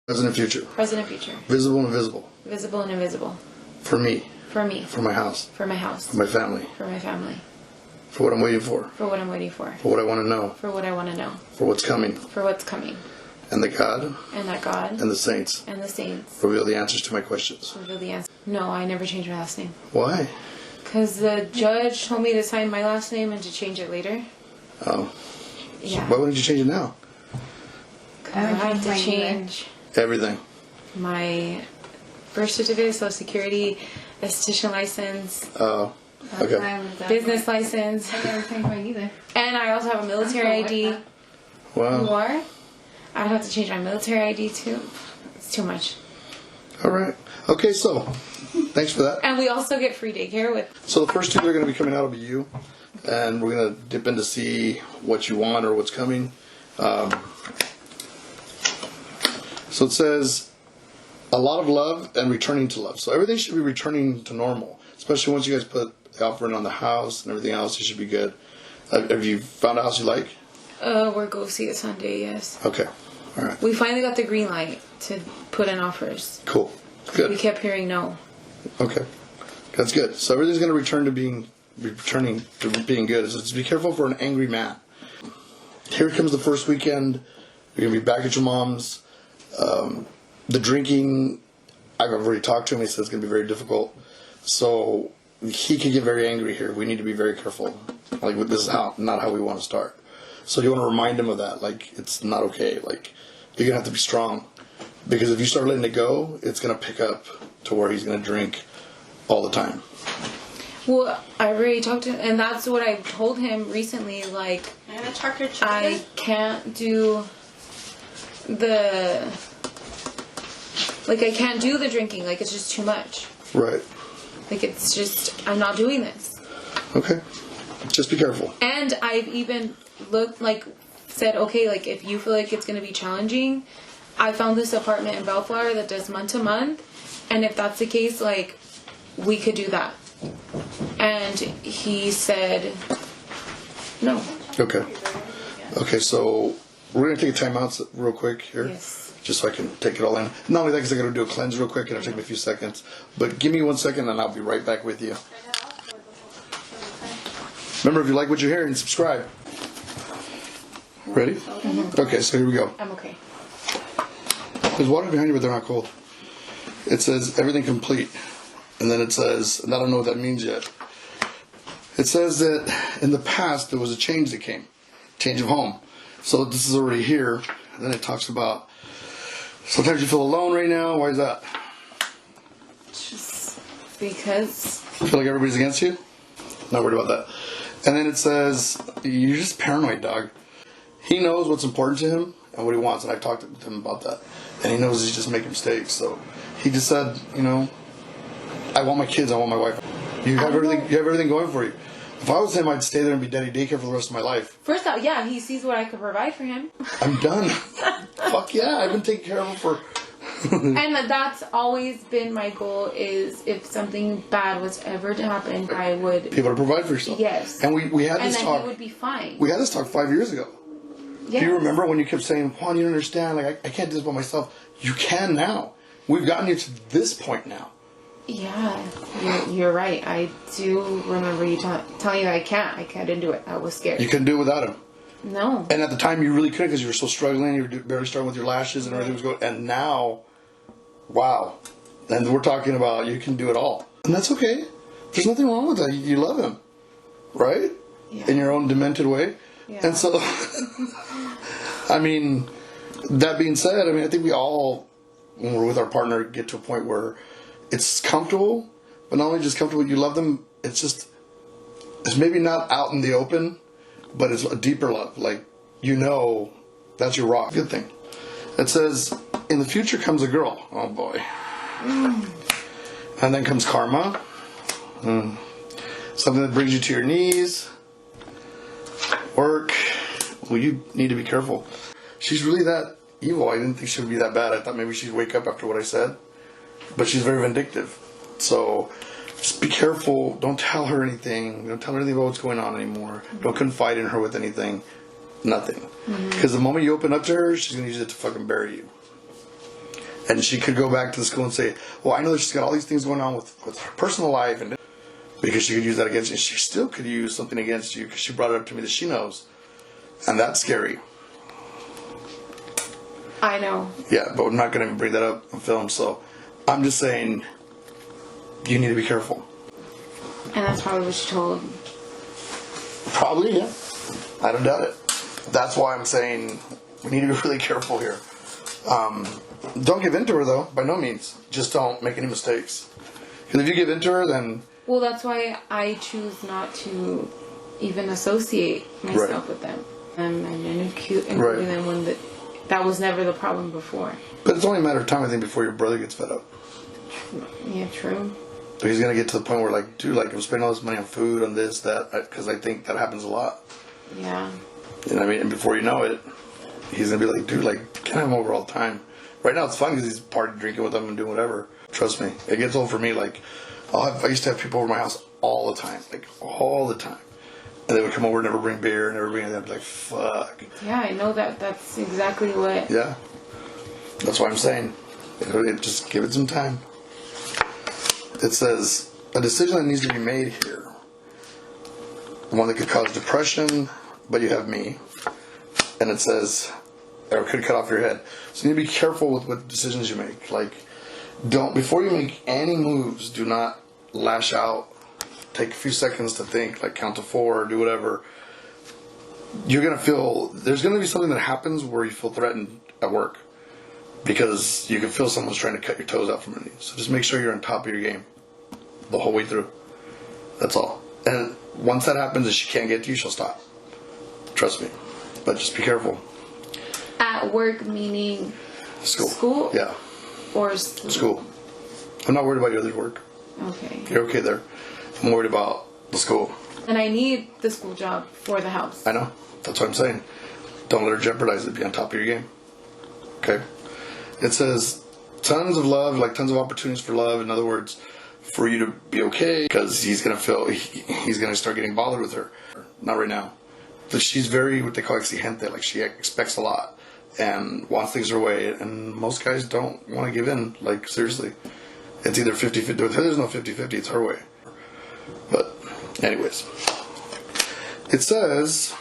Present and future. Present and future. Visible and invisible. Visible and invisible. For me. For me. For my house. For my house. For my family. For my family. For what I'm waiting for. For what I'm waiting for. For what I want to know. For what I want to know. For what's coming. For what's coming. And that God. And that God. And the saints. And the saints. Reveal the answers to my questions. Reveal the answer. No, I never changed my last name. Why? Because the judge told me to sign my last name and to change it later. Oh. Yeah. So why wouldn't you change it now? I have to change everything. My birth certificate, social security, esthetician license. Oh. Okay. Business license. I never changed mine either. And I also have a military ID. Wow. More. I'd have to change my military ID too. It's too much. All right. Okay, so thanks for that. And we also get free daycare with. So the first two that are going to be coming out will be you, and we're going to dip in to see what you want or what's coming. So it says a lot of love and returning to love. So everything should be returning to normal, especially once you guys put the offering on the house and everything else. It should be good. Have you found a house you like? We're going to see it Sunday, yes. Okay. All right. We finally got the green light to put in offers. Cool. Good. We kept hearing no. Okay. That's good. So everything's going to returning to being good. So just be careful for an angry man. Here comes the first weekend. You're going to be back at your mom's. The drinking, I've already talked to him. He says it's going to be very difficult. So he can get very angry here. We need to be very careful. Like, this is not how we want to start. So you want to remind him of that. Like, it's not okay. Like, you're going to have to be strong. Because if you start letting it go, it's going to pick up to where he's going to drink all the time. Well, I already talked to him, and that's what I told him recently. Like, I can't do I can't do the drinking. Like, it's just too much. Right. Like, it's just, I'm not doing this. Okay. Just be careful. And I've even said, okay, like, if you feel like it's going to be challenging, I found this apartment in Bellflower that does month to month. And if that's the case, like, we could do that. And he said, no. Okay. Okay, so we're going to take a time out real quick here. Yes. Just so I can take it all in. Not only that, because I got to do a cleanse real quick. It'll take me a few seconds. But give me 1 second and I'll be right back with you. Remember, if you like what you're hearing, subscribe. Ready? Mm-hmm. Okay, so here we go. I'm okay. There's water behind you, but they're not cold. It says everything complete. And then it says, and I don't know what that means yet. It says that in the past there was a change that came. Change of home. So this is already here. And then it talks about sometimes you feel alone right now. Why is that? Just because. You feel like everybody's against you? Not worried about that. And then it says, you're just paranoid, dog. He knows what's important to him and what he wants. And I've talked to him about that. And he knows he's just making mistakes. So he just said, I want my kids. I want my wife. You have everything going for you. If I was him, I'd stay there and be daddy daycare for the rest of my life. First off, yeah, he sees what I could provide for him. I'm done. Fuck yeah, I've been taking care of him for... And that's always been my goal, is if something bad was ever to happen, I would... Be able to provide for yourself. Yes. And we had this talk... And then he would be fine. We had this talk 5 years ago. Yes. Do you remember when you kept saying, Juan, you don't understand, like, I can't do this by myself. You can now. We've gotten you to this point now. Yeah, you're right. I do remember you telling you I can't. I couldn't do it. I was scared. You couldn't do it without him. No. And at the time you really couldn't because you were so struggling. You were barely starting with your lashes and everything was going. And now, wow. And we're talking about you can do it all. And that's okay. There's nothing wrong with that. You love him. Right? Yeah. In your own demented way. Yeah. And so, I mean, that being said, I think we all, when we're with our partner, get to a point where it's comfortable, but not only just comfortable, you love them, it's maybe not out in the open, but it's a deeper love. Like, that's your rock. Good thing. It says, in the future comes a girl. Oh boy. And then comes karma. Something that brings you to your knees. Work. Well, you need to be careful. She's really that evil. I didn't think she would be that bad. I thought maybe she'd wake up after what I said. But she's very vindictive. So just be careful. Don't tell her anything. Don't tell her anything about what's going on anymore. Don't confide in her with anything. Nothing. Because the moment you open up to her, she's going to use it to fucking bury you. And she could go back to the school and say, well, I know that she's got all these things going on with her personal life, and because she could use that against you. She still could use something against you because she brought it up to me that she knows. And that's scary. I know. Yeah, but we're not going to bring that up on film, so I'm just saying you need to be careful. And that's probably what she told. Probably, yeah. I don't doubt it. That's why I'm saying we need to be really careful here. Don't give in to her, though, by no means. Just don't make any mistakes. Because if you give in to her, then... Well, that's why I choose not to even associate myself with them. And including them when that was never the problem before. But it's only a matter of time, I think, before your brother gets fed up. Yeah, true. But he's going to get to the point where, like, dude, like, I'm spending all this money on food, on this, that, because I think that happens a lot. Yeah. You know what I mean? And before you know it, he's going to be like, dude, like, can I have him over all the time? Right now it's fun because he's partying, drinking with them and doing whatever. Trust me. It gets old for me. Like, I used to have people over my house all the time. Like, all the time. And they would come over and never bring beer, never bring anything. I'd be like, fuck. Yeah, I know that. That's exactly what... Yeah. That's what I'm saying. Just give it some time. It says, a decision that needs to be made here. One that could cause depression, but you have me. And it says, or could cut off your head. So you need to be careful with what decisions you make. Like, before you make any moves, do not lash out. Take a few seconds to think, like count to 4 or do whatever. You're going to feel, there's going to be something that happens where you feel threatened at work. Because you can feel someone's trying to cut your toes out from under you. So just make sure you're on top of your game the whole way through. That's all. And once that happens and she can't get to you, she'll stop. Trust me. But just be careful. At work, meaning School? Yeah. Or school. I'm not worried about your other work. Okay. You're okay there. I'm worried about the school. And I need the school job for the house. I know. That's what I'm saying. Don't let her jeopardize it. Be on top of your game. Okay? It says tons of love, like tons of opportunities for love. In other words, for you to be okay, because he's going to feel, he's going to start getting bothered with her. Not right now. But she's very, what they call exigente, like she expects a lot and wants things her way. And most guys don't want to give in, like seriously. It's either 50-50. There's no 50-50, it's her way. But anyways. It says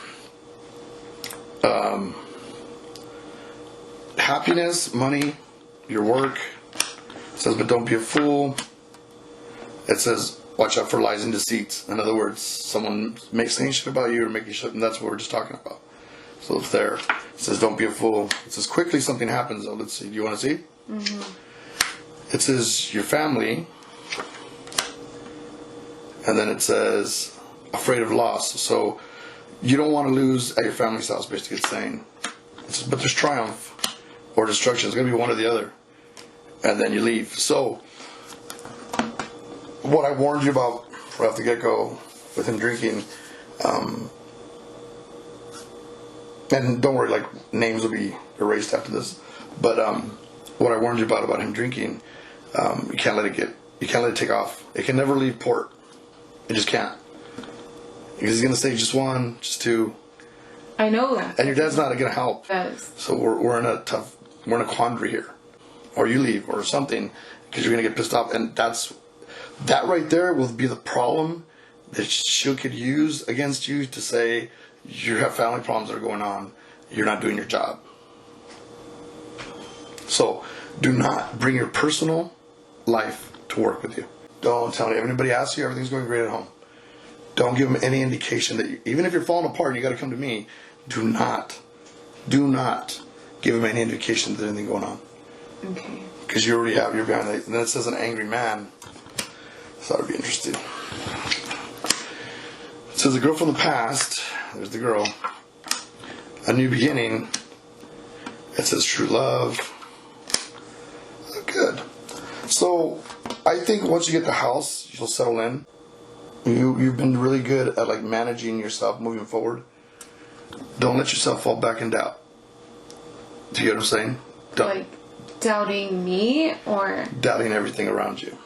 happiness, money, your work. It says, but don't be a fool. It says, watch out for lies and deceits. In other words, someone makes saying shit about you or making shit, and that's what we're just talking about. So it's there. It says, don't be a fool. It says, quickly something happens, though. Let's see. Do you want to see? Mm-hmm. It says, your family. And then it says, afraid of loss. So you don't want to lose at your family's house, basically it's saying. It says, but there's triumph or destruction. It's going to be one or the other. And then you leave. So what I warned you about right off the get-go with him drinking, and don't worry, like names will be erased after this, but what I warned you about him drinking, you can't let it take off. It can never leave port. It just can't. Because he's going to say just 1, just 2. I know that. And your dad's not going to help. Yes. So we're in a quandary here. Or you leave or something because you're going to get pissed off. And that right there will be the problem that she could use against you to say you have family problems that are going on. You're not doing your job. So do not bring your personal life to work with you. Don't tell anybody asks you everything's going great at home. Don't give them any indication that even if you're falling apart and you got to come to me, do not give them any indication that there's anything going on. Okay. Because you already have, you're behind it. And then it says an angry man. So that would be interesting. It says a girl from the past. There's the girl. A new beginning. It says true love. Good. So I think once you get the house, you'll settle in. You've been really good at like managing yourself moving forward. Don't let yourself fall back in doubt. Do you get what I'm saying? Like doubting me or doubting everything around you.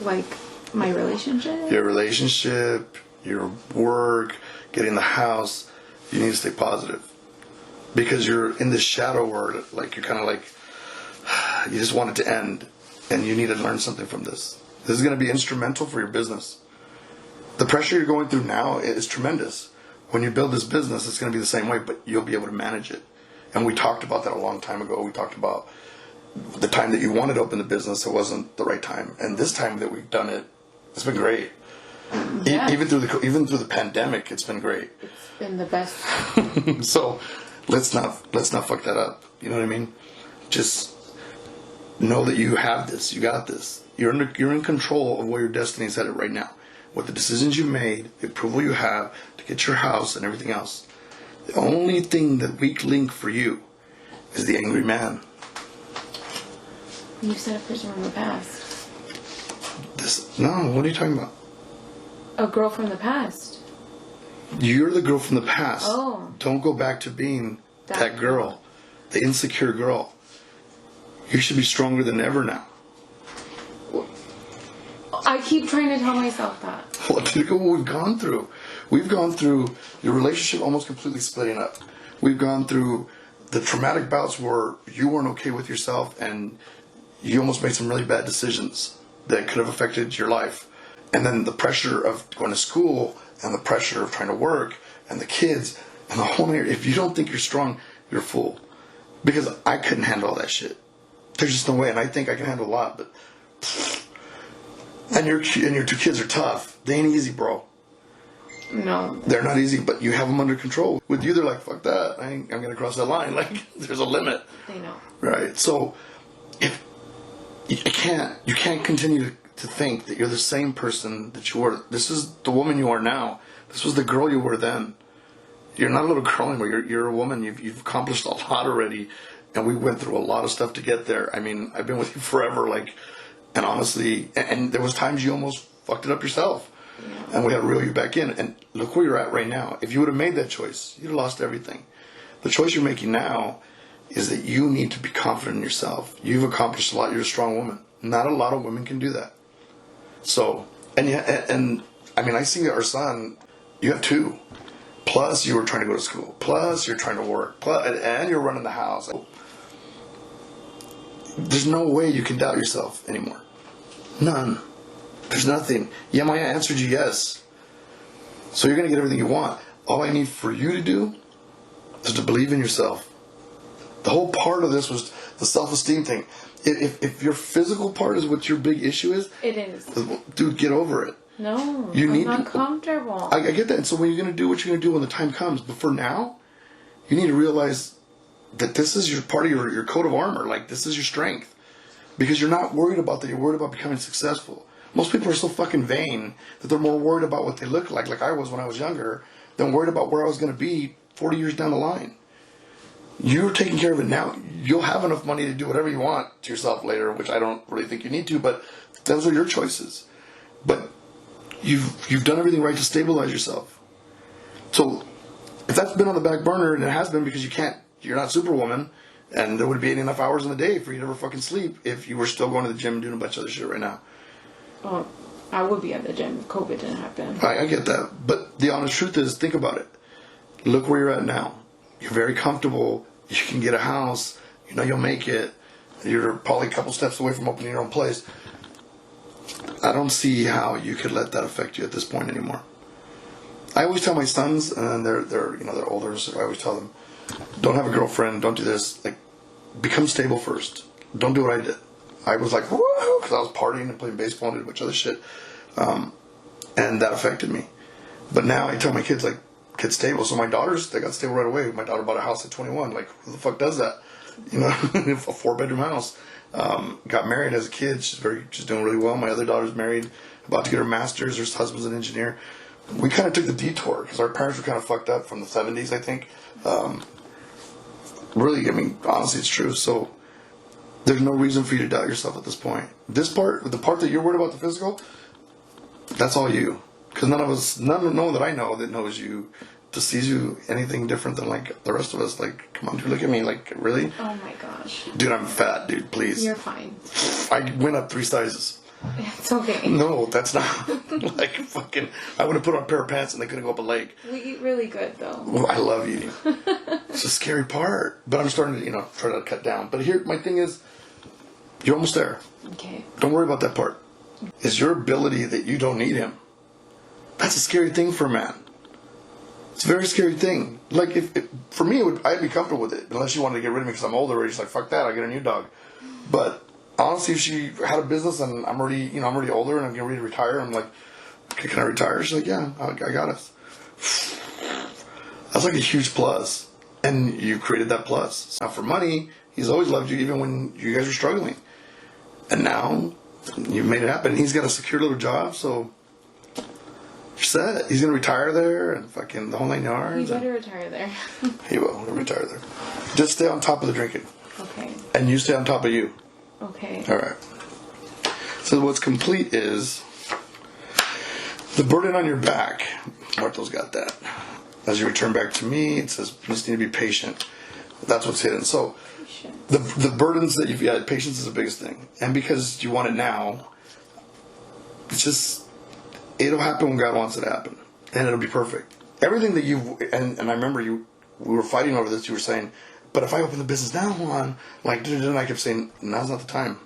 Like my relationship? Your relationship, your work, getting the house. You need to stay positive. Because you're in this shadow world, like you're kind of like you just want it to end, and you need to learn something from this. This is going to be instrumental for your business. The pressure you're going through now is tremendous. When you build this business, it's going to be the same way, but you'll be able to manage it. And we talked about that a long time ago. We talked about the time that you wanted to open the business, it wasn't the right time. And this time that we've done it, it's been great. Yeah. Even through the pandemic, it's been great. It's been the best. So let's not fuck that up. You know what I mean? Just know that you have this. You got this. You're in control of where your destiny is headed right now. With the decisions you made, the approval you have to get your house and everything else. The only thing, the weak link for you, is the angry man. You said a person from the past. No, what are you talking about? A girl from the past. You're the girl from the past. Oh. Don't go back to being that girl. The insecure girl. You should be stronger than ever now. I keep trying to tell myself that. Well, look at what we've gone through. We've gone through your relationship almost completely splitting up. We've gone through the traumatic bouts where you weren't okay with yourself and you almost made some really bad decisions that could have affected your life. And then the pressure of going to school and the pressure of trying to work and the kids and the whole area. If you don't think you're strong, you're a fool. Because I couldn't handle all that shit. There's just no way. And I think I can handle a lot, but... And your two kids are tough. They ain't easy, bro. No. They're not easy, but you have them under control. With you, they're like, fuck that. I'm going to cross that line. Like, there's a limit. They know. Right. So, if you can't continue to think that you're the same person that you were. This is the woman you are now. This was the girl you were then. You're not a little girl anymore. You're a woman. You've accomplished a lot already. And we went through a lot of stuff to get there. I mean, I've been with you forever, like... And honestly, and there was times you almost fucked it up yourself. Yeah. And we had to reel you back in. And look where you're at right now. If you would have made that choice, you'd have lost everything. The choice you're making now is that you need to be confident in yourself. You've accomplished a lot. You're a strong woman. Not a lot of women can do that. So, and I mean, I see our son, you have two. Plus, you were trying to go to school. Plus, you're trying to work. Plus, and you're running the house. There's no way you can doubt yourself anymore. None. There's nothing. Yeah, Maya answered you yes. So you're going to get everything you want. All I need for you to do is to believe in yourself. The whole part of this was the self-esteem thing. If your physical part is what your big issue is... It is. Dude, get over it. No, I'm not comfortable. I get that. And so when you're going to do what you're going to do when the time comes. But for now, you need to realize... that this is your part of your coat of armor. Like, this is your strength. Because you're not worried about that. You're worried about becoming successful. Most people are so fucking vain that they're more worried about what they look like I was when I was younger, than worried about where I was going to be 40 years down the line. You're taking care of it now. You'll have enough money to do whatever you want to yourself later, which I don't really think you need to, but those are your choices. But you've done everything right to stabilize yourself. So, if that's been on the back burner, and it has been because you're not Superwoman, and there would be enough hours in the day for you to ever fucking sleep if you were still going to the gym and doing a bunch of other shit right now. Well, I would be at the gym if COVID didn't happen. I get that. But the honest truth is, think about it. Look where you're at now. You're very comfortable. You can get a house. You know you'll make it. You're probably a couple steps away from opening your own place. I don't see how you could let that affect you at this point anymore. I always tell my sons, and they're older, so I always tell them, don't have a girlfriend, don't do this. Like, become stable first. Don't do what I did. I was like, woo, because I was partying and playing baseball and did a bunch of other shit. And that affected me. But now I tell my kids, like, get stable. So my daughters, they got stable right away. My daughter bought a house at 21. Like, who the fuck does that? You know, a 4-bedroom house. Got married as a kid. She's doing really well. My other daughter's married, about to get her master's. Her husband's an engineer. We kind of took the detour because our parents were kind of fucked up from the 70s, I think. Really, I mean, honestly, it's true. So there's no reason for you to doubt yourself at this point. This part, the part that you're worried about, the physical, that's all no one that I know that knows you just sees you anything different than like the rest of us. Like, come on, dude, look at me. Like, really? Oh my gosh. Dude, I'm fat, dude, please. You're fine. I went up 3 sizes. It's okay. No, that's not like fucking. I would have put on a pair of pants and they couldn't go up a leg. We eat really good though. Well, I love eating. It's a scary part, but I'm starting to, try to cut down. But here, my thing is, You're almost there. Okay. Don't worry about that part. It's your ability that you don't need him. That's a scary thing for a man. It's a very scary thing. Like, if for me, I'd be comfortable with it. Unless you wanted to get rid of me because I'm older already. She's like, fuck that, I'll get a new dog. But honestly, if she had a business and I'm already older and I'm getting ready to retire, I'm like, okay, can I retire? She's like, yeah, I got us. That's like a huge plus. And you created that plus. Now, for money, he's always loved you even when you guys were struggling. And now, you've made it happen. He's got a secure little job, so you're set. He's going to retire there and fucking the whole 9 yards. He better retire there. He will. He'll retire there. Just stay on top of the drinking. Okay. And you stay on top of you. Okay. All right. So what's complete is the burden on your back. Martha's got that. As you return back to me, it says you just need to be patient. That's what's hidden. So the burdens that you've got, patience is the biggest thing. And because you want it now, it's just, it'll happen when God wants it to happen. And it'll be perfect. Everything that and I remember we were fighting over this, you were saying, but if I open the business now, Juan, like, and I kept saying, now's not the time.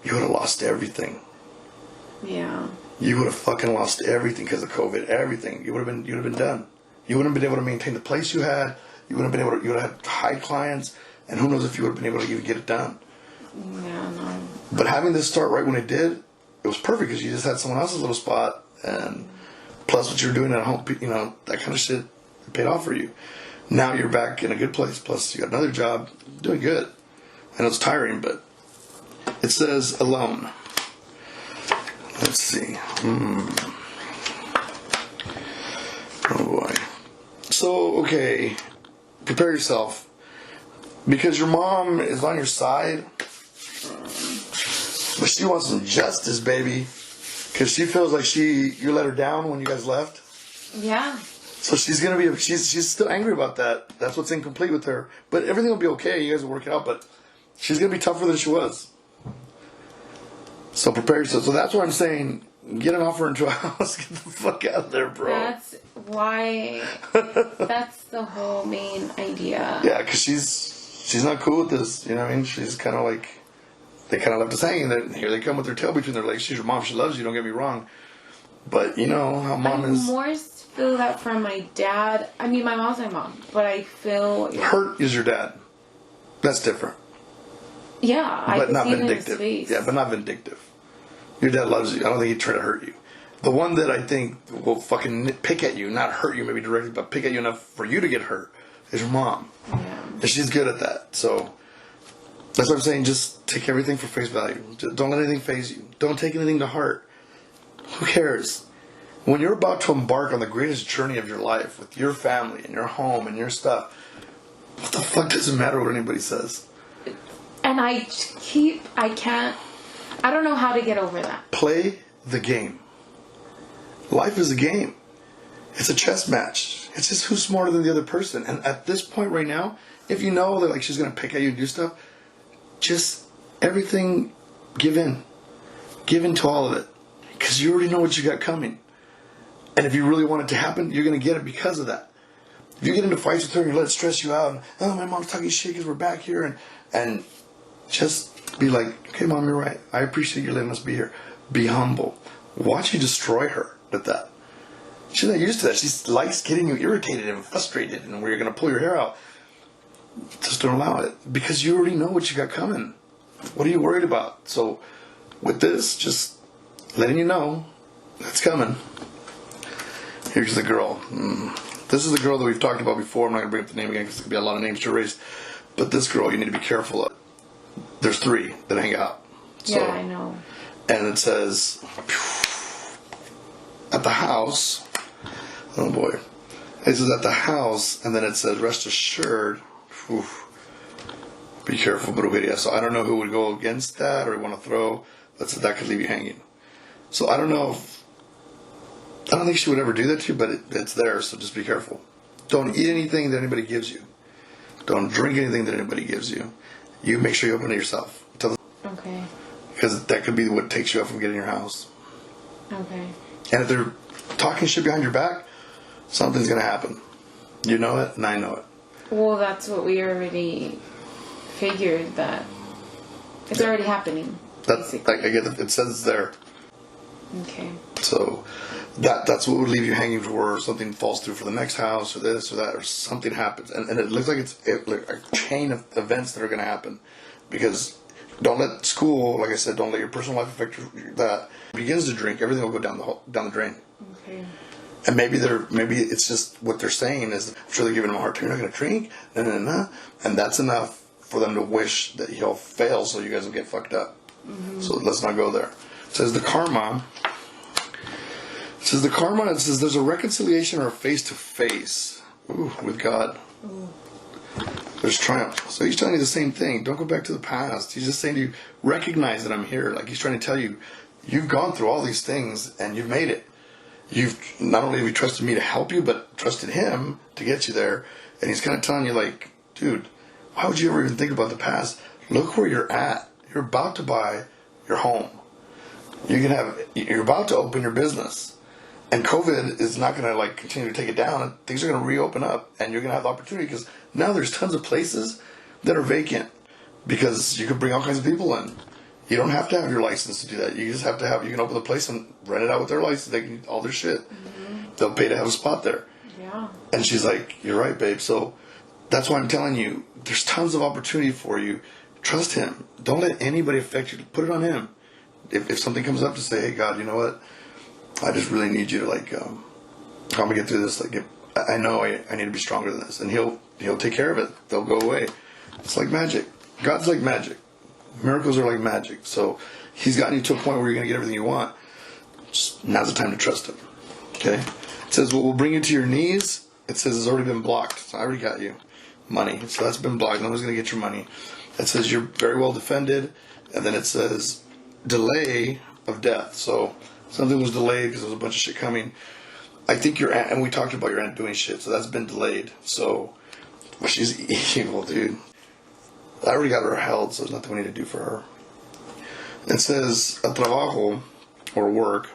You would have lost everything. Yeah. You would have fucking lost everything because of COVID. Everything. You'd have been done. You wouldn't have been able to maintain the place you had. You would have had high clients, and who knows if you would have been able to even get it done. Yeah, no. But having this start right when it did, it was perfect because you just had someone else's little spot, and plus what you were doing at home, that kind of shit paid off for you. Now you're back in a good place. Plus you got another job, doing good. I know it's tiring, but it says alone. Let's see. Oh boy. So, okay, prepare yourself. Because your mom is on your side, but she wants some justice, baby. Because she feels like you let her down when you guys left. Yeah. So she's still angry about that. That's what's incomplete with her. But everything will be okay. You guys will work it out. But she's going to be tougher than she was. So prepare yourself. So that's what I'm saying. Get an offer into a house. Get the fuck out of there, bro. That's why. That's the whole main idea. Yeah, because she's not cool with this. You know what I mean? She's kind of like, they kind of left us hanging. Here they come with their tail between their legs. She's your mom. She loves you. Don't get me wrong. But you know how mom is. I more feel that from my dad. I mean, my mom's my mom, but I feel Hurt is your dad. That's different. Yeah, but I not see it in his vindictive. face. Yeah, but not vindictive. Your dad loves you. I don't think he'd try to hurt you. The one that I think will fucking pick at you, not hurt you maybe directly, but pick at you enough for you to get hurt, is your mom. Yeah. And she's good at that. So that's what I'm saying. Just take everything for face value. Just don't let anything faze you. Don't take anything to heart. Who cares? When you're about to embark on the greatest journey of your life with your family and your home and your stuff, what the fuck does it matter what anybody says? And I don't know how to get over that. Play the game. Life is a game. It's a chess match. It's just who's smarter than the other person. And at this point right now, if you know that like she's going to pick at you and do stuff, just everything give in. Give in to all of it. Because you already know what you got coming. And if you really want it to happen, you're going to get it because of that. If you get into fights with her and you let it stress you out, and, oh, my mom's talking shit because we're back here, and just be like, okay, Mom, you're right. I appreciate you letting us be here. Be humble. Watch you destroy her with that. She's not used to that. She likes getting you irritated and frustrated and where you're going to pull your hair out. Just don't allow it. Because you already know what you got coming. What are you worried about? So with this, just letting you know that's coming. Here's the girl. This is the girl that we've talked about before. I'm not going to bring up the name again because there's going to be a lot of names to erase. But this girl, you need to be careful of. There's 3 that hang out. So, yeah, I know. And it says, at the house, oh boy. It says at the house, and then it says, rest assured. Be careful, brujeria. So I don't know who would go against that or want to throw. That could leave you hanging. So I don't know I don't think she would ever do that to you, but it's there, so just be careful. Don't eat anything that anybody gives you. Don't drink anything that anybody gives you. You make sure you open it yourself. Okay. Because that could be what takes you out from getting your house. Okay. And if they're talking shit behind your back, something's going to happen. You know it, and I know it. Well, that's what we already figured, that It's already happening. That's like, I get it. It says it's there. Okay. So that's what would leave you hanging for something falls through for the next house or this or that or something happens. And it looks like it's like a chain of events that are going to happen. Because don't let school, like I said, don't let your personal life affect that. Begins to drink, everything will go down the drain. Okay. And maybe it's just what they're saying is, I'm sure they're giving him a hard time. You're not going to drink, and that's enough for them to wish that he'll fail so you guys will get fucked up. Mm-hmm. So let's not go there. It says the karma. It says there's a reconciliation or a face-to-face with God. Ooh. There's triumph. So he's telling you the same thing. Don't go back to the past. He's just saying to you, recognize that I'm here. Like he's trying to tell you, you've gone through all these things and you've made it. You've not only have you trusted me to help you, but trusted him to get you there. And he's kind of telling you, like, dude, why would you ever even think about the past? Look where you're at. You're about to buy your home. You're about to open your business. And COVID is not going to like continue to take it down. Things are going to reopen up, and you're going to have the opportunity because now there's tons of places that are vacant because you could bring all kinds of people in. You don't have to have your license to do that. You just have to you can open the place and rent it out with their license. They can all their shit. Mm-hmm. They'll pay to have a spot there. Yeah. And she's like, "You're right, babe." So that's why I'm telling you, there's tons of opportunity for you. Trust him. Don't let anybody affect you. Put it on him. If something comes up to say, "Hey, God, you know what? I just really need you to like, I'm gonna get through this. Like, I know I need to be stronger than this," and he'll take care of it. They'll go away. It's like magic. God's like magic. Miracles are like magic. So he's gotten you to a point where you're gonna get everything you want. Just now's the time to trust him. Okay. It says what will bring you to your knees. It says it's already been blocked. So I already got you money. So that's been blocked. No one's gonna get your money. It says you're very well defended, and then it says delay of death. So something was delayed because there was a bunch of shit coming. I think your aunt, and we talked about your aunt doing shit, so that's been delayed. So, well, she's evil, dude. I already got her held, so there's nothing we need to do for her. It says a trabajo, or work.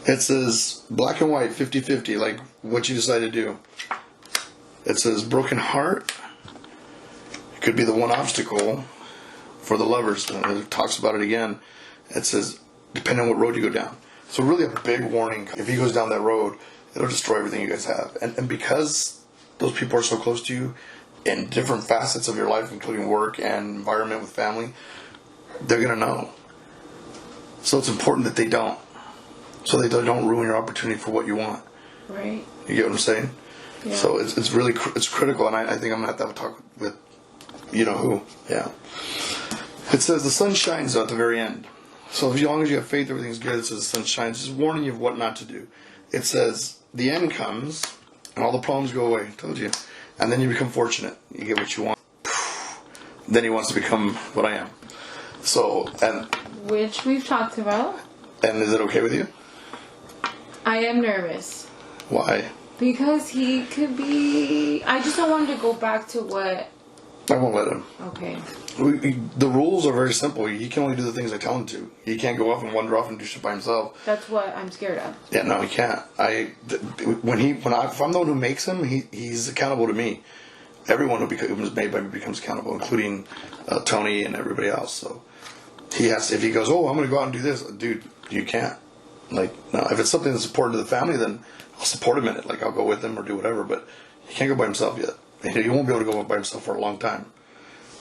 It says black and white, 50-50, like what you decide to do. It says broken heart. It could be the one obstacle for the lovers. And it talks about it again. It says depending on what road you go down. So really a big warning. If he goes down that road, it'll destroy everything you guys have. And because those people are so close to you in different facets of your life, including work and environment with family, they're going to know. So it's important that they don't. So they don't ruin your opportunity for what you want. Right. You get what I'm saying? Yeah. So it's really critical, and I think I'm going to have a talk with you know who. Yeah. It says the sun shines at the very end. So as long as you have faith, everything's good. It says the sun shines. It's warning you of what not to do. It says the end comes, and all the problems go away. I told you. And then you become fortunate. You get what you want. Then he wants to become what I am. So, and... Which we've talked about. And is it okay with you? I am nervous. Why? Because he could be... I just don't want him to go back to what... I won't let him. Okay. The rules are very simple. He can only do the things I tell him to. He can't go off and wander off and do shit by himself. That's what I'm scared of. Yeah, no, he can't. If I'm the one who makes him, he's accountable to me. Everyone who was made by me becomes accountable, including Tony and everybody else. So he has. If he goes, I'm going to go out and do this, dude, you can't. Like, no. If it's something that's important to the family, then I'll support him in it. Like, I'll go with him or do whatever. But he can't go by himself yet. He won't be able to go by himself for a long time.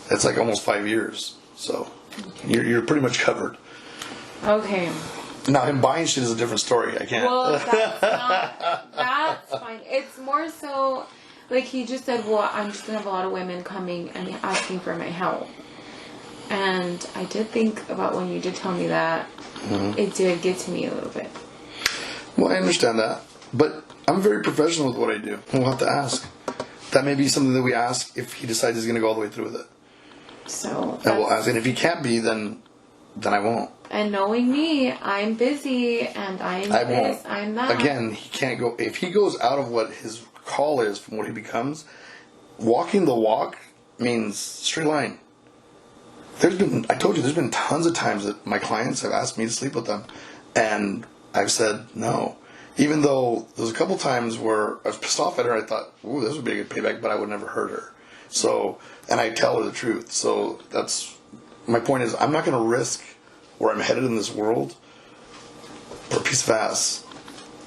It's like almost 5 years. So okay. You're pretty much covered. Okay. Now, him buying shit is a different story. I can't. Well, that's fine. It's more so, like he just said, well, I'm just going to have a lot of women coming and asking for my help. And I did think about when you did tell me that, It did get to me a little bit. Well, I understand that. But I'm very professional with what I do. We'll have to ask. That may be something that we ask if he decides he's going to go all the way through with it. So and we'll ask. And if he can't be, then I won't. And knowing me, I'm busy and I'm this, I'm that. Again, he can't go. If he goes out of what his call is from what he becomes, walking the walk means straight line. I told you, there's been tons of times that my clients have asked me to sleep with them, and I've said no. Even though there was a couple times where I was pissed off at her, I thought, ooh, this would be a good payback, but I would never hurt her. So, and I tell her the truth. So that's my point is, I'm not going to risk where I'm headed in this world for a piece of ass.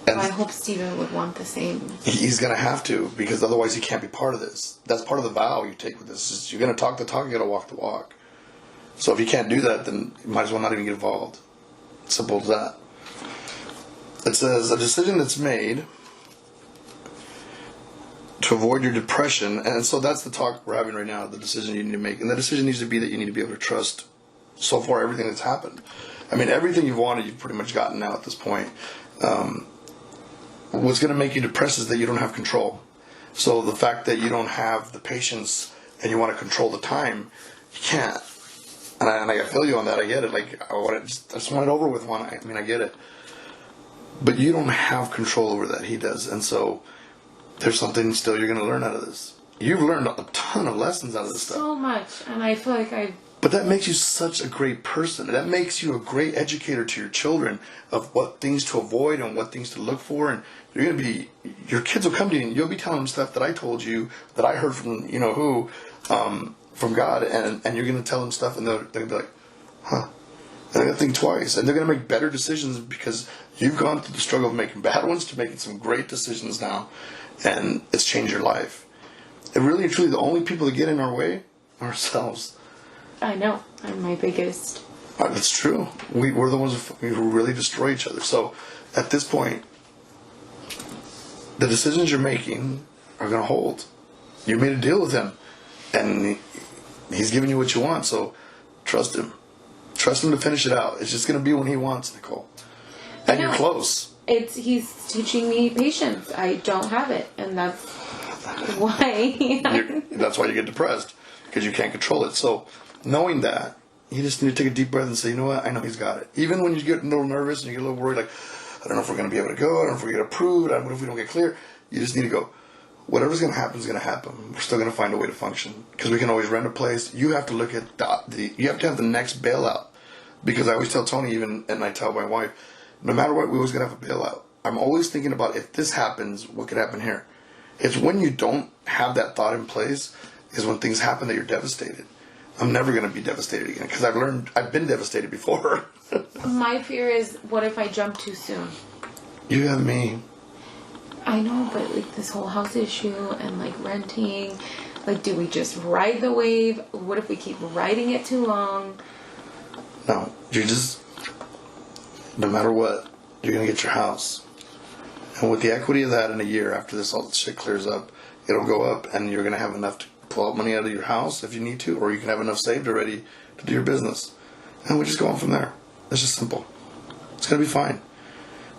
And I hope Steven would want the same. he's going to have to, because otherwise he can't be part of this. That's part of the vow you take with this. Is you're going to talk the talk, you got to walk the walk. So if you can't do that, then you might as well not even get involved. Simple as that. It says, a decision that's made to avoid your depression, and so that's the talk we're having right now, the decision you need to make. And the decision needs to be that you need to be able to trust so far everything that's happened. I mean, everything you've wanted, you've pretty much gotten now at this point. What's going to make you depressed is that you don't have control. So the fact that you don't have the patience and you want to control the time, you can't. And I feel you on that. I get it. Like, I just want it over with. I get it. But you don't have control over that. He does. And so there's something still you're going to learn out of this. You've learned a ton of lessons out of this stuff. So much. And I feel like But that makes you such a great person. That makes you a great educator to your children of what things to avoid and what things to look for. And you're going to be, your kids will come to you and you'll be telling them stuff that I told you, that I heard from, who, from God. And you're going to tell them stuff and they're going to be like, huh. And they're going to think twice. And they're going to make better decisions because you've gone through the struggle of making bad ones to making some great decisions now. And it's changed your life. And really and truly, the only people that get in our way are ourselves. I know. I'm my biggest. That's true. We're the ones who really destroy each other. So at this point, the decisions you're making are going to hold. You made a deal with him, and he's giving you what you want. So trust him. Trust him to finish it out. It's just going to be when he wants, Nicole. And you're close. He's teaching me patience. I don't have it, and that's why. That's why you get depressed, because you can't control it. So knowing that, you just need to take a deep breath and say, you know what, I know he's got it. Even when you get a little nervous and you get a little worried, like, I don't know if we're going to be able to go, I don't know if we're going to get approved, what if we don't get clear, you just need to go, whatever's going to happen is going to happen. We're still going to find a way to function. Because we can always rent a place. You have to look at you have to have the next bailout. Because I always tell Tony even, and I tell my wife, no matter what, we always going to have a bailout. I'm always thinking about if this happens, what could happen here? It's when you don't have that thought in place is when things happen that you're devastated. I'm never going to be devastated again because I've been devastated before. My fear is, what if I jump too soon? You have me. I know, but like this whole house issue and like renting, like do we just ride the wave? What if we keep riding it too long? No, no matter what, you're going to get your house. And with the equity of that in a year after all this shit clears up, it'll go up and you're going to have enough to pull out money out of your house if you need to, or you can have enough saved already to do your business. And we just go on from there. It's just simple. It's going to be fine.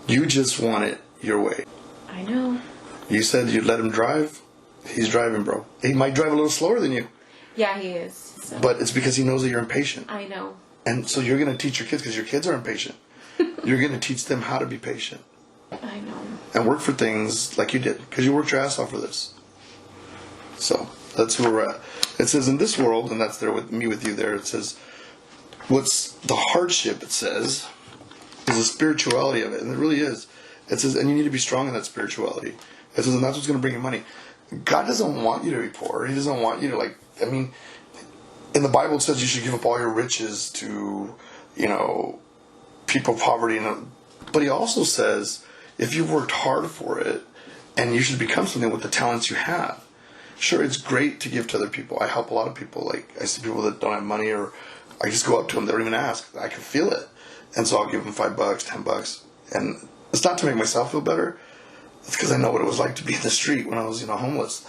You just want it your way. I know. You said you'd let him drive. He's driving, bro. He might drive a little slower than you. Yeah, he is. So. But it's because he knows that you're impatient. I know. And so you're going to teach your kids, because your kids are impatient. You're going to teach them how to be patient. I know. And work for things like you did, because you worked your ass off for this. So that's where we're at. It says in this world, and that's there with me with you there, it says, what's the hardship, it says, is the spirituality of it. And it really is. It says, and you need to be strong in that spirituality. It says, and that's what's going to bring you money. God doesn't want you to be poor. He doesn't want you to, in the Bible it says you should give up all your riches to, people of poverty. But he also says, if you've worked hard for it, and you should become something with the talents you have. Sure, it's great to give to other people. I help a lot of people. Like, I see people that don't have money, or I just go up to them. They don't even ask. I can feel it. And so I'll give them $5, $10. And it's not to make myself feel better. It's because I know what it was like to be in the street when I was, homeless.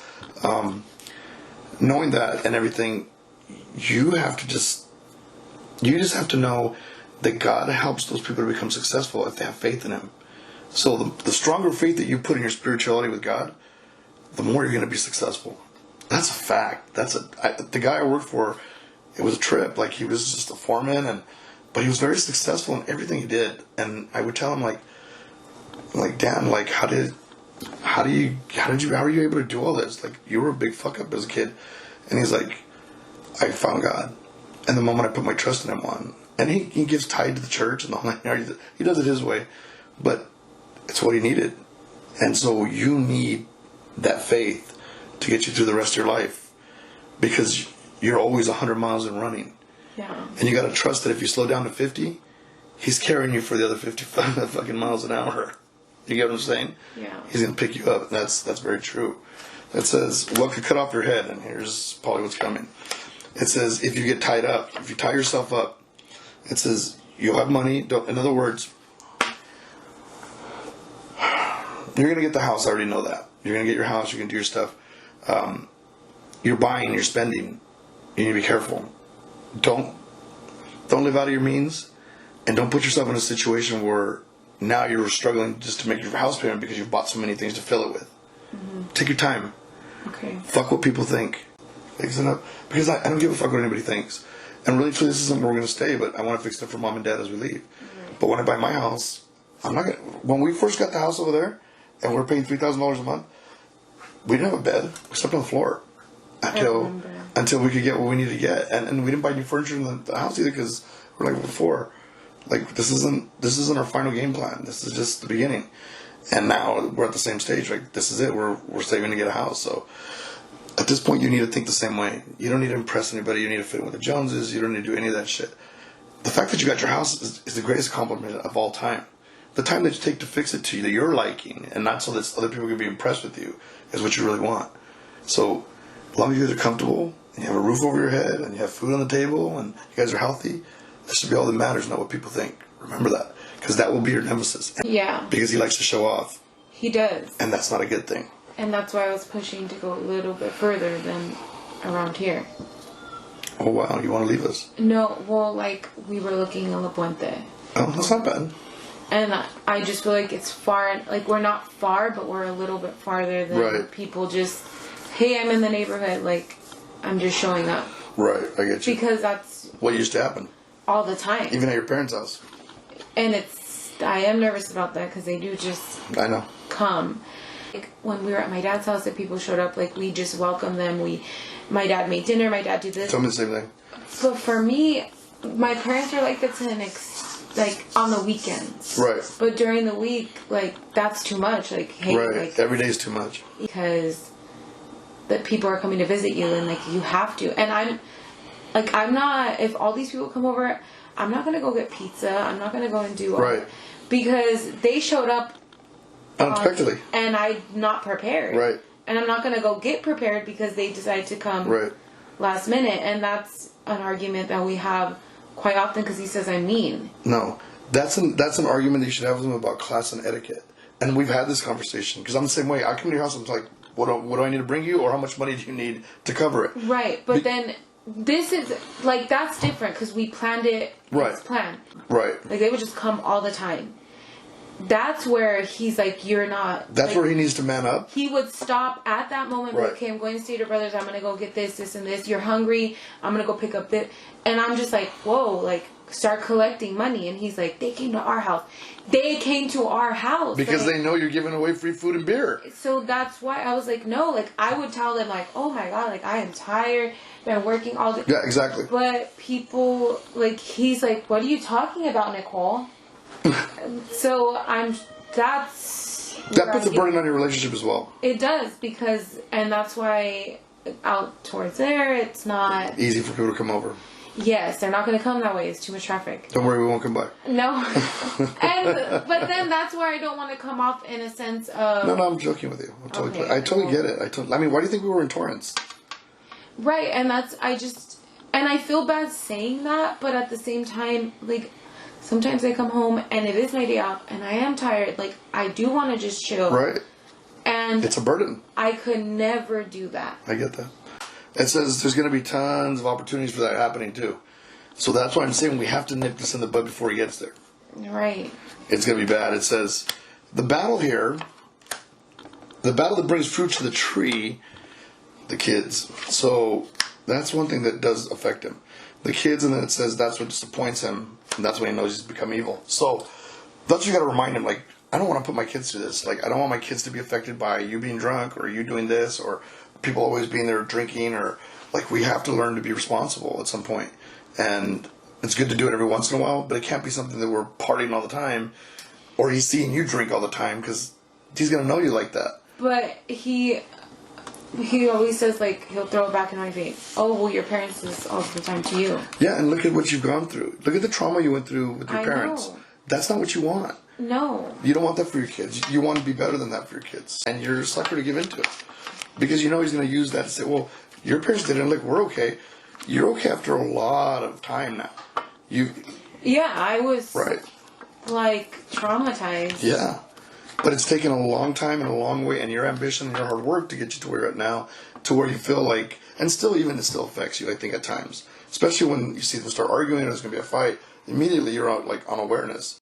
Knowing that and everything, you just have to know that God helps those people to become successful if they have faith in Him. So the stronger faith that you put in your spirituality with God, the more you're going to be successful. That's a fact. The guy I worked for, it was a trip. Like, he was just a foreman, but he was very successful in everything he did. And I would tell him, like, Dan, like, how are you able to do all this? Like, you were a big fuck up as a kid. And he's like, I found God. And the moment I put my trust in Him and he gives tithe to the church and the whole nine, he does it his way, but it's what he needed. And so you need that faith to get you through the rest of your life, because you're always 100 miles and running. Yeah. And you got to trust that if you slow down to 50, he's carrying you for the other 55 fucking miles an hour. You get what I'm saying? Yeah. He's going to pick you up. That's very true. It says, what could cut off your head? And here's probably what's coming. It says, if you get tied up, if you tie yourself up, it says, you'll have money. In other words, you're going to get the house. I already know that. You're going to get your house. You're going to do your stuff. You're buying. You're spending. You need to be careful. Don't live out of your means. And don't put yourself in a situation where now you're struggling just to make your house payment because you've bought so many things to fill it with. Mm-hmm. Take your time. Okay. Fuck what people think. Fix it up. Because I don't give a fuck what anybody thinks. And really, truly, this is something we're going to stay, but I want to fix it for mom and dad as we leave. Right. But when I buy my house, I'm not going to... When we first got the house over there, and we were paying $3,000 a month, we didn't have a bed. We slept on the floor. Until we could get what we needed to get. And we didn't buy new furniture in the house either because we're like before. Like, this isn't our final game plan. This is just the beginning. And now we're at the same stage. Like, this is it. We're saving to get a house. So at this point, you need to think the same way. You don't need to impress anybody. You need to fit in with the Joneses. You don't need to do any of that shit. The fact that you got your house is the greatest compliment of all time. The time that you take to fix it to you, that you're liking, and not so that other people can be impressed with you, is what you really want. So as long as you guys are comfortable, and you have a roof over your head, and you have food on the table, and you guys are healthy, that should be all that matters, not what people think. Remember that. Because that will be your nemesis. Yeah. Because he likes to show off. He does. And that's not a good thing. And that's why I was pushing to go a little bit further than around here. Oh, wow. You want to leave us? No, well, like, we were looking in La Puente. Oh, that's not bad. And I just feel like it's far, like, we're not far, but we're a little bit farther than people just, hey, I'm in the neighborhood, like, I'm just showing up. Right, I get you. Because that's... what used to happen. All the time. Even at your parents' house. And I am nervous about that because they do just... I know. Come. Like, when we were at my dad's house, if people showed up, like, we just welcomed them. My dad made dinner, my dad did this. Tell me the same thing. So for me, my parents are like that to like, on the weekends. Right. But during the week, like, that's too much. Like, hey, right. Like, every day is too much. Because that people are coming to visit you and, like, you have to. And I'm not, if all these people come over, I'm not going to go get pizza. I'm not going to go and do all that. Because they showed up unexpectedly. And I'm not prepared. Right. And I'm not going to go get prepared because they decided to come last minute. And that's an argument that we have quite often because he says I'm mean. No. That's an argument that you should have with him about class and etiquette. And we've had this conversation because I'm the same way. I come to your house and I'm like, what do I need to bring you, or how much money do you need to cover it? Right. But then... this is, like, that's different because we planned it as planned. Right. Like, they would just come all the time. That's where he's like, you're not. That's like, where he needs to man up. He would stop at that moment, like, okay, I'm going to Stater Brothers, I'm going to go get this, and this. You're hungry, I'm going to go pick up this. And I'm just like, whoa, like, start collecting money. And he's like, they came to our house. They came to our house. Because like, they know you're giving away free food and beer. So that's why I was like, no, like, I would tell them, like, oh my God, like, I am tired. Been working all day. Yeah, exactly. But people, like, he's like, what are you talking about, Nicole? So that puts a burden on your relationship as well. It does, because, and that's why out towards there, it's not easy for people to come over. Yes, they're not going to come that way. It's too much traffic. Don't worry, we won't come by. No. But then that's where I don't want to come off in a sense of... No, I'm joking with you. I totally get it. I mean, why do you think we were in Torrance? Right, and I feel bad saying that, but at the same time, like, sometimes I come home and it is my day off and I am tired. Like, I do want to just chill. Right. And it's a burden. I could never do that. I get that. It says there's going to be tons of opportunities for that happening too. So that's why I'm saying we have to nip this in the bud before he gets there. Right. It's going to be bad. It says the battle that brings fruit to the tree, the kids. So that's one thing that does affect him. The kids, and then it says that's what disappoints him, and that's when he knows he's become evil. So that's what you got to remind him, like, I don't want to put my kids through this. Like, I don't want my kids to be affected by you being drunk or you doing this or people always being there drinking, or, like, we have to learn to be responsible at some point. And it's good to do it every once in a while, but it can't be something that we're partying all the time or he's seeing you drink all the time because he's going to know you like that. But he always says, like, he'll throw it back in my face. Oh, well, your parents is all the time to you. Yeah, and look at what you've gone through. Look at the trauma you went through with your parents. Know. That's not what you want. No. You don't want that for your kids. You want to be better than that for your kids. And you're a sucker to give into it. Because you know he's going to use that to say, well, your parents didn't. Look, we're okay. You're okay after a lot of time now. Yeah, I was, right. like, traumatized. Yeah. But it's taken a long time and a long way, and your ambition and your hard work to get you to where you're at now, to where you feel like, and still, even it still affects you, I think, at times. Especially when you see them start arguing or there's going to be a fight, immediately you're out, like, on awareness.